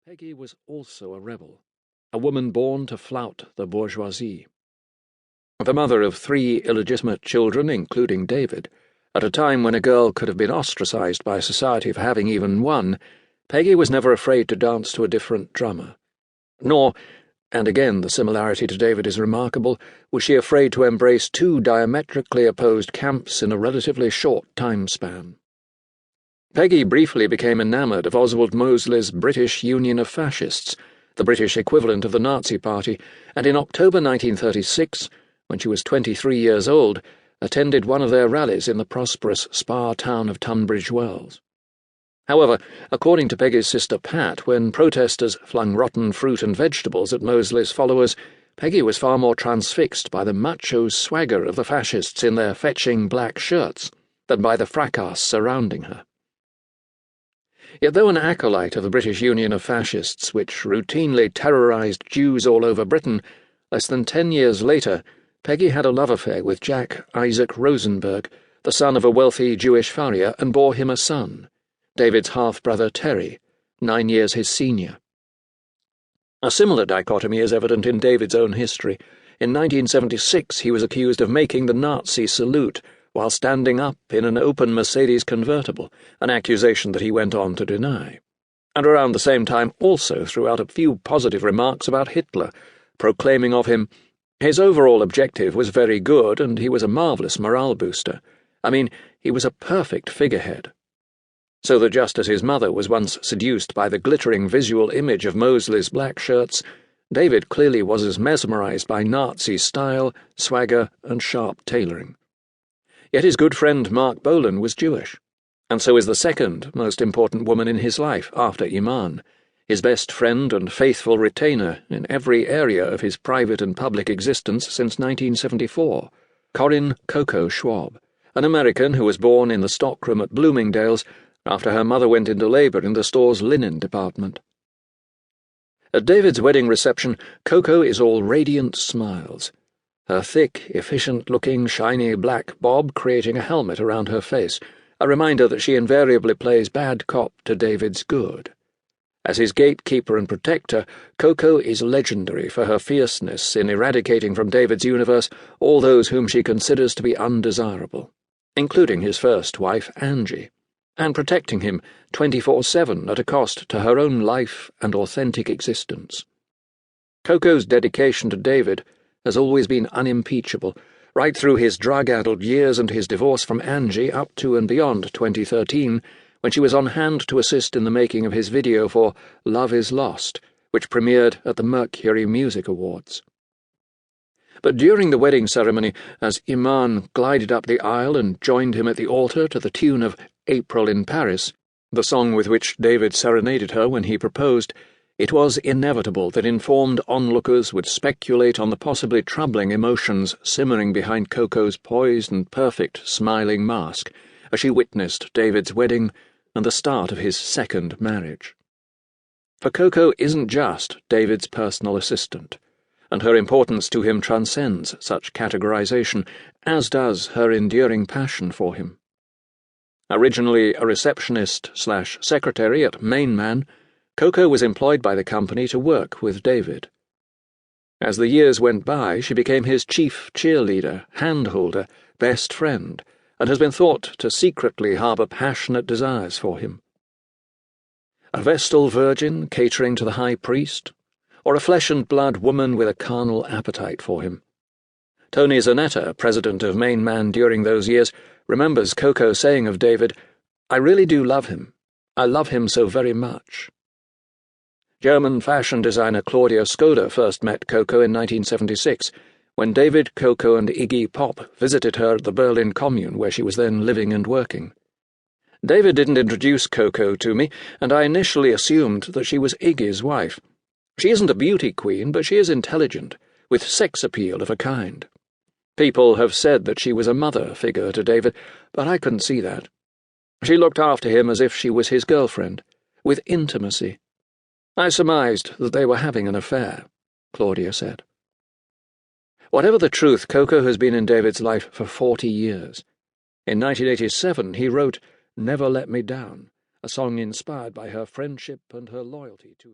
Peggy was also a rebel, a woman born to flout the bourgeoisie. The mother of 3 illegitimate children, including David, at a time when a girl could have been ostracized by society for having even one, Peggy was never afraid to dance to a different drummer. Nor, and again the similarity to David is remarkable, was she afraid to embrace 2 diametrically opposed camps in a relatively short time span. Peggy briefly became enamoured of Oswald Mosley's British Union of Fascists, the British equivalent of the Nazi Party, and in October 1936, when she was 23 years old, attended one of their rallies in the prosperous spa town of Tunbridge Wells. However, according to Peggy's sister Pat, when protesters flung rotten fruit and vegetables at Mosley's followers, Peggy was far more transfixed by the macho swagger of the fascists in their fetching black shirts than by the fracas surrounding her. Yet though an acolyte of the British Union of Fascists, which routinely terrorised Jews all over Britain, less than 10 years later, Peggy had a love affair with Jack Isaac Rosenberg, the son of a wealthy Jewish farrier, and bore him a son, David's half-brother Terry, 9 years his senior. A similar dichotomy is evident in David's own history. In 1976 he was accused of making the Nazi salute while standing up in an open Mercedes convertible, an accusation that he went on to deny. And around the same time also threw out a few positive remarks about Hitler, proclaiming of him, "His overall objective was very good and he was a marvellous morale booster. I mean, he was a perfect figurehead." So that just as his mother was once seduced by the glittering visual image of Mosley's black shirts, David clearly was as mesmerised by Nazi style, swagger, and sharp tailoring. Yet his good friend Mark Bolan was Jewish, and so is the second most important woman in his life after Iman, his best friend and faithful retainer in every area of his private and public existence since 1974, Corinne Coco Schwab, an American who was born in the stockroom at Bloomingdale's after her mother went into labour in the store's linen department. At David's wedding reception, Coco is all radiant smiles, her thick, efficient-looking, shiny black bob creating a helmet around her face, a reminder that she invariably plays bad cop to David's good. As his gatekeeper and protector, Coco is legendary for her fierceness in eradicating from David's universe all those whom she considers to be undesirable, including his first wife, Angie, and protecting him 24/7 at a cost to her own life and authentic existence. Coco's dedication to David has always been unimpeachable, right through his drug-addled years and his divorce from Angie up to and beyond 2013, when she was on hand to assist in the making of his video for Love is Lost, which premiered at the Mercury Music Awards. But during the wedding ceremony, as Iman glided up the aisle and joined him at the altar to the tune of April in Paris, the song with which David serenaded her when he proposed, it was inevitable that informed onlookers would speculate on the possibly troubling emotions simmering behind Coco's poised and perfect smiling mask as she witnessed David's wedding and the start of his second marriage. For Coco isn't just David's personal assistant, and her importance to him transcends such categorization, as does her enduring passion for him. Originally a receptionist/secretary at Main Man, Coco was employed by the company to work with David. As the years went by, she became his chief cheerleader, handholder, best friend, and has been thought to secretly harbour passionate desires for him. A Vestal virgin catering to the high priest, or a flesh-and-blood woman with a carnal appetite for him? Tony Zanetta, president of Main Man during those years, remembers Coco saying of David, "I really do love him. I love him so very much." German fashion designer Claudia Skoda first met Coco in 1976, when David, Coco, and Iggy Pop visited her at the Berlin Commune where she was then living and working. David didn't introduce Coco to me, and I initially assumed that she was Iggy's wife. She isn't a beauty queen, but she is intelligent, with sex appeal of a kind. People have said that she was a mother figure to David, but I couldn't see that. She looked after him as if she was his girlfriend, with intimacy. I surmised that they were having an affair, Claudia said. Whatever the truth, Coco has been in David's life for 40 years. In 1987 he wrote Never Let Me Down, a song inspired by her friendship and her loyalty to him.